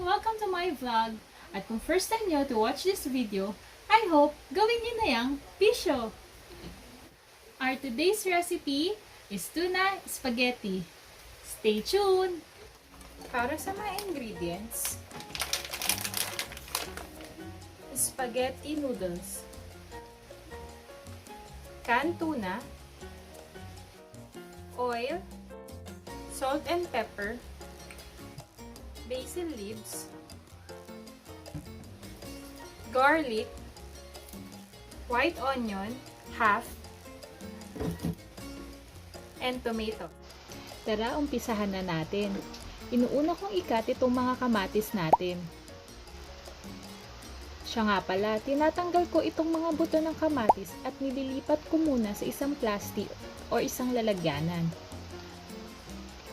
Welcome to my vlog. At kung first time nyo to watch this video, I hope gawin nyo na yung bisyo. Our today's recipe is tuna spaghetti. Stay tuned! Para sa mga ingredients, spaghetti noodles, canned tuna, oil, salt and pepper, basil leaves, garlic, white onion, half, and tomato. Tara, umpisahan na natin. Inuuna kong ikat itong mga kamatis natin. Siya nga pala, tinatanggal ko itong mga buto ng kamatis at nililipat ko muna sa isang plastic o isang lalagyanan.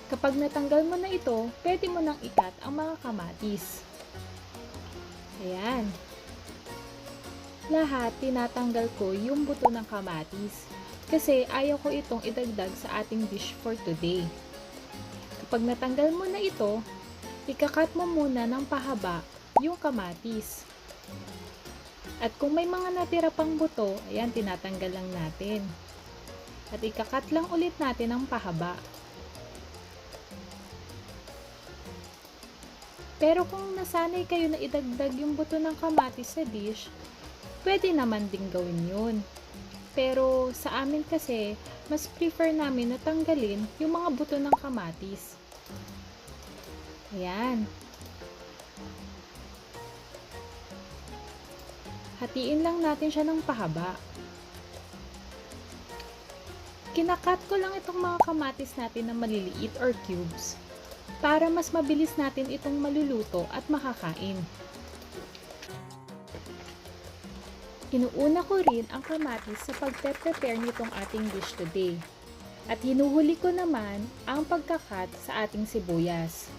Kapag natanggal mo na ito, pwede mo nang ikat ang mga kamatis. Ayan. Lahat tinatanggal ko yung buto ng kamatis kasi ayaw ko itong idagdag sa ating dish for today. Kapag natanggal mo na ito, ikakat mo muna ng pahaba yung kamatis. At kung may mga natira pang buto, ayan, tinatanggal lang natin. At ikakat lang ulit natin ng pahaba. Pero kung nasanay kayo na idagdag yung buto ng kamatis sa dish, pwede naman din gawin yun. Pero sa amin kasi, mas prefer namin na tanggalin yung mga buto ng kamatis. Ayan. Hatiin lang natin siya ng pahaba. Kinakat ko lang itong mga kamatis natin na maliliit or cubes, para mas mabilis natin itong maluluto at makakain. Inuuna ko rin ang kamatis sa pagpe-prepare nitong ating dish today. At hinuhuli ko naman ang pagkakat sa ating sibuyas.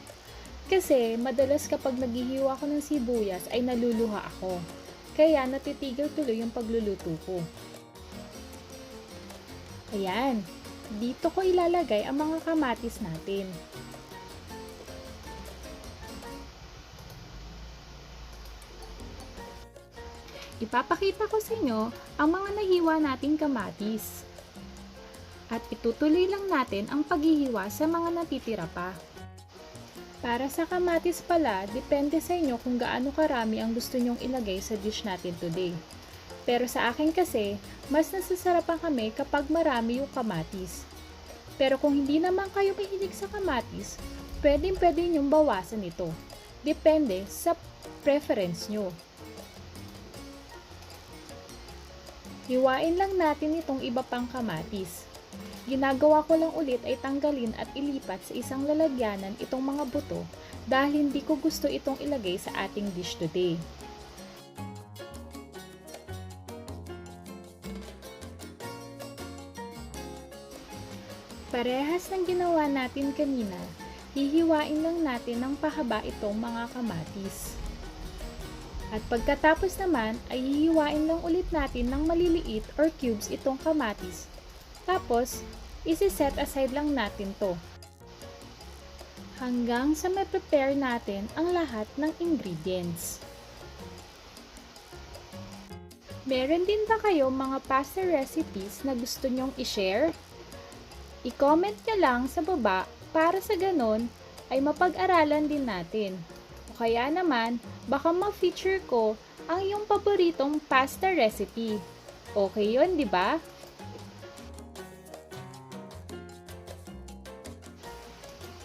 Kasi madalas kapag naghihiwa ko ng sibuyas ay naluluha ako. Kaya natitigil tuloy yung pagluluto ko. Ayan, dito ko ilalagay ang mga kamatis natin. Ipapakita ko sa inyo ang mga nahiwa nating kamatis. At itutuloy lang natin ang paghihiwa sa mga natitira pa. Para sa kamatis pala, depende sa inyo kung gaano karami ang gusto nyong ilagay sa dish natin today. Pero sa akin kasi, mas nasasarapan kami kapag marami yung kamatis. Pero kung hindi naman kayo mahilig sa kamatis, pwede nyong bawasan ito. Depende sa preference nyo. Hiwain lang natin itong iba pang kamatis. Ginagawa ko lang ulit ay tanggalin at ilipat sa isang lalagyanan itong mga buto dahil hindi ko gusto itong ilagay sa ating dish today. Parehas ng ginawa natin kanina, hihiwain lang natin ng pahaba itong mga kamatis. At pagkatapos naman ay hihiwain lang ulit natin ng maliliit or cubes itong kamatis. Tapos, isi-set aside lang natin to. Hanggang sa ma-prepare natin ang lahat ng ingredients. Meron din ba kayo mga pasta recipes na gusto nyong i-share? I-comment nyo lang sa baba para sa ganon ay mapag-aralan din natin. O kaya naman, baka ma-feature ko ang iyong paboritong pasta recipe. Okay yun, di ba?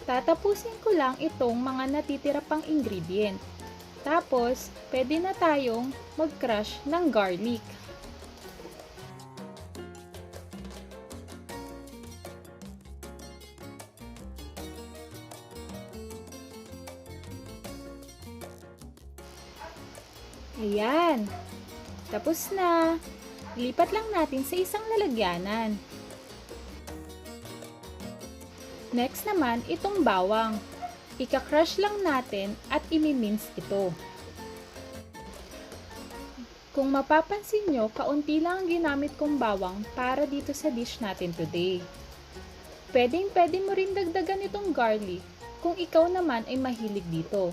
Tatapusin ko lang itong mga natitira pang ingredient. Tapos, pwede na tayong mag-crush ng garlic. Ayan. Tapos na. Lipat lang natin sa isang lalagyanan. Next naman, itong bawang. Ika-crush lang natin at imi-mince ito. Kung mapapansin nyo, kaunti lang ang ginamit kong bawang para dito sa dish natin today. Pwede mo rin dagdagan itong garlic kung ikaw naman ay mahilig dito.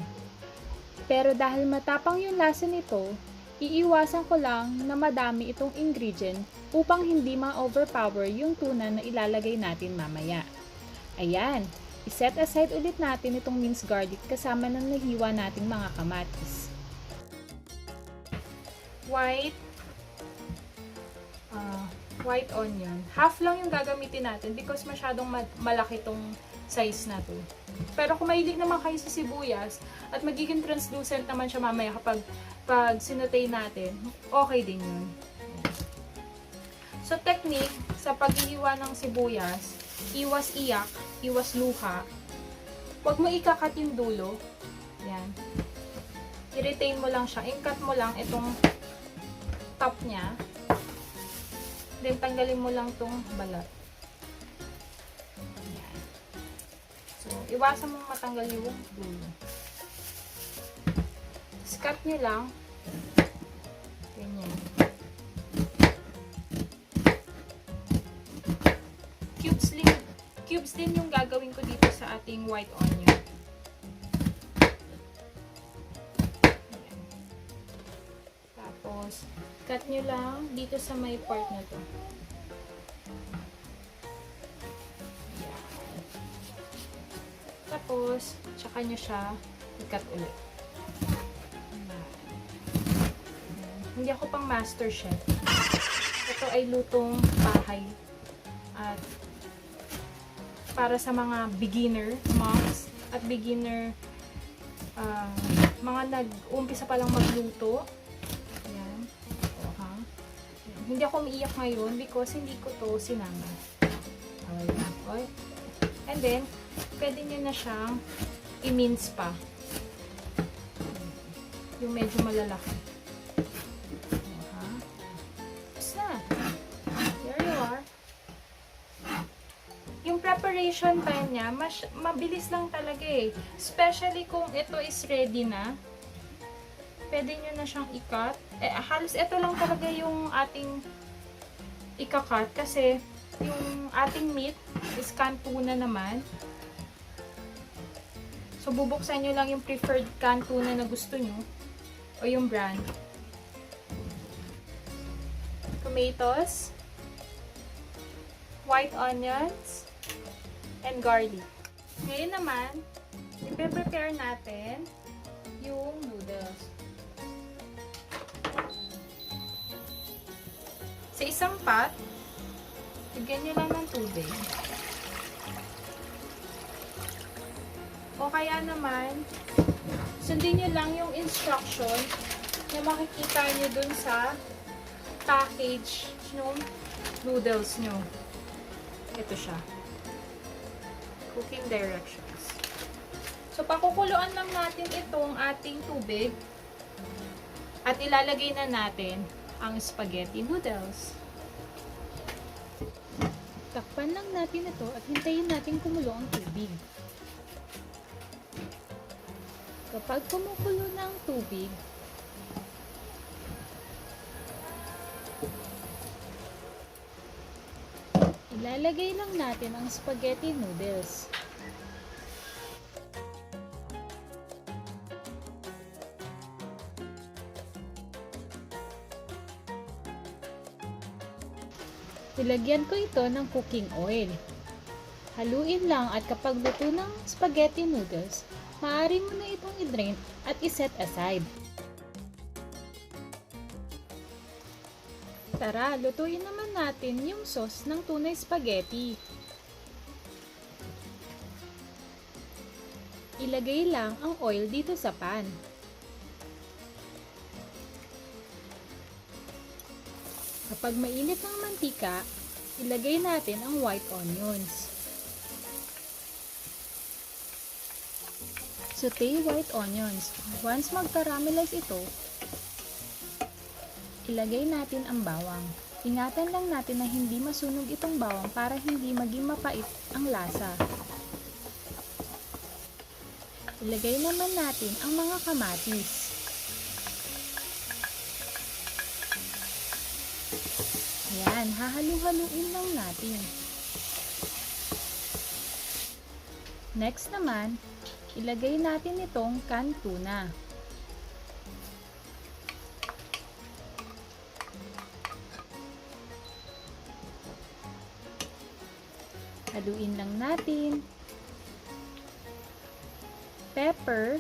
Pero dahil matapang yung lasa nito, iiwasan ko lang na madami itong ingredient upang hindi ma-overpower yung tuna na ilalagay natin mamaya. Ayan, iset aside ulit natin itong minced garlic kasama ng nahiwa nating mga kamatis. White onion. Half lang yung gagamitin natin because masyadong malaki tong size na to. Pero kung mahilig naman kayo sa sibuyas at magiging translucent naman siya mamaya kapag sinutay natin, okay din yun. So, technique sa paghihiwa ng sibuyas, iwas iyak, iwas luha. Huwag mo ikakat yung dulo. Yan. I-retain mo lang siya. I-cut mo lang itong top niya. Then, tanggalin mo lang itong balat. Yan. So, iwasan mo matanggal yung dulo. Cut nyo lang. Ganyan. Cubes din yung gagawin ko dito sa ating white onion. Ayan. Tapos, cut nyo lang dito sa may part na to. Ayan. Tapos, tsaka nyo siya i-cut ulit. Hindi ako pang master chef. Ito ay lutong bahay. At para sa mga beginner moms at beginner mga nag-umpisa pa lang magluto. Ayan. Hindi ako umiiyak ngayon because hindi ko to sinama. Okay. And then, pwede nyo na siyang i-mince pa. Yung medyo malalaki. Preparation time niya, mabilis lang talaga eh. Especially kung ito is ready na. Pwede nyo na siyang i-cut. Halos ito lang talaga yung ating i-cut kasi yung ating meat is canned tuna naman. So, bubuksan nyo lang yung preferred canned tuna na gusto nyo o yung brand. Tomatoes, white onions, and garlic. Ngayon naman, i-prepare natin yung noodles. Sa isang pot, lagyan nyo lang ng tubig. O kaya naman, sundin nyo lang yung instruction na makikita nyo dun sa package ng noodles nyo. Ito siya. Cooking directions. So, pakukuluan lang natin itong ating tubig at ilalagay na natin ang spaghetti noodles. Takpan lang natin ito at hintayin natin kumulo ang tubig. Kapag kumukulo na ang tubig, ilalagay lang natin ang spaghetti noodles. Ilagyan ko ito ng cooking oil. Haluin lang at kapag luto ng spaghetti noodles, maaari mo na itong i-drain at i-set aside. Tara, lutuin naman natin yung sauce ng tunay spaghetti. Ilagay lang ang oil dito sa pan. Kapag mainit ang mantika, ilagay natin ang white onions. Saute white onions. Once mag-caramelize ito, ilagay natin ang bawang. Ingatan lang natin na hindi masunog itong bawang para hindi maging mapait ang lasa. Ilagay naman natin ang mga kamatis. Ayan, hahalu-haluin lang natin. Next naman, ilagay natin itong canned tuna. Haluin lang natin. Pepper.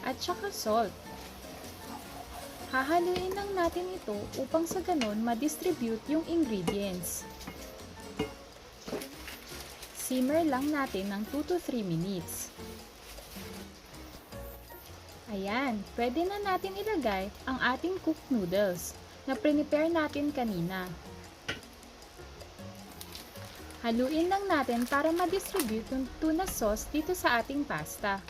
At saka salt. Hahaluin lang natin ito upang sa ganon ma-distribute yung ingredients. Simmer lang natin ng 2 to 3 minutes. Ayan, pwede na natin ilagay ang ating cooked noodles na prepare natin kanina. Haluin lang natin para ma-distribute yung tuna sauce dito sa ating pasta.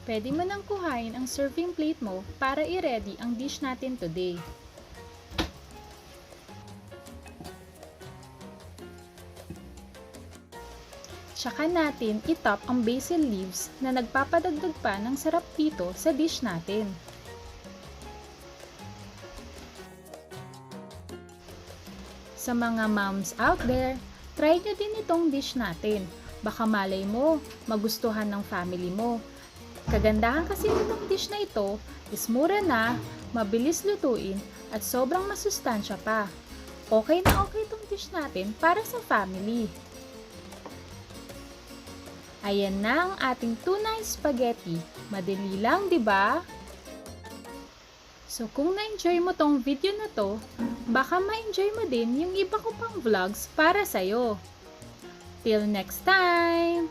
Pwede mo nang kuhain ang serving plate mo para i-ready ang dish natin today. Tsaka natin i-top ang basil leaves na nagpapadagdag pa ng sarap dito sa dish natin. Sa mga moms out there, try nyo din itong dish natin. Baka malay mo, magustuhan ng family mo. Kagandahan kasi nitong dish na ito is mura na, mabilis lutuin, at sobrang masustansya pa. Okay na okay itong dish natin para sa family. Ayan na ang ating tuna spaghetti. Madali lang, di ba? So kung na-enjoy mo tong video na to, baka ma-enjoy mo din yung iba ko pang vlogs para sa'yo. Till next time!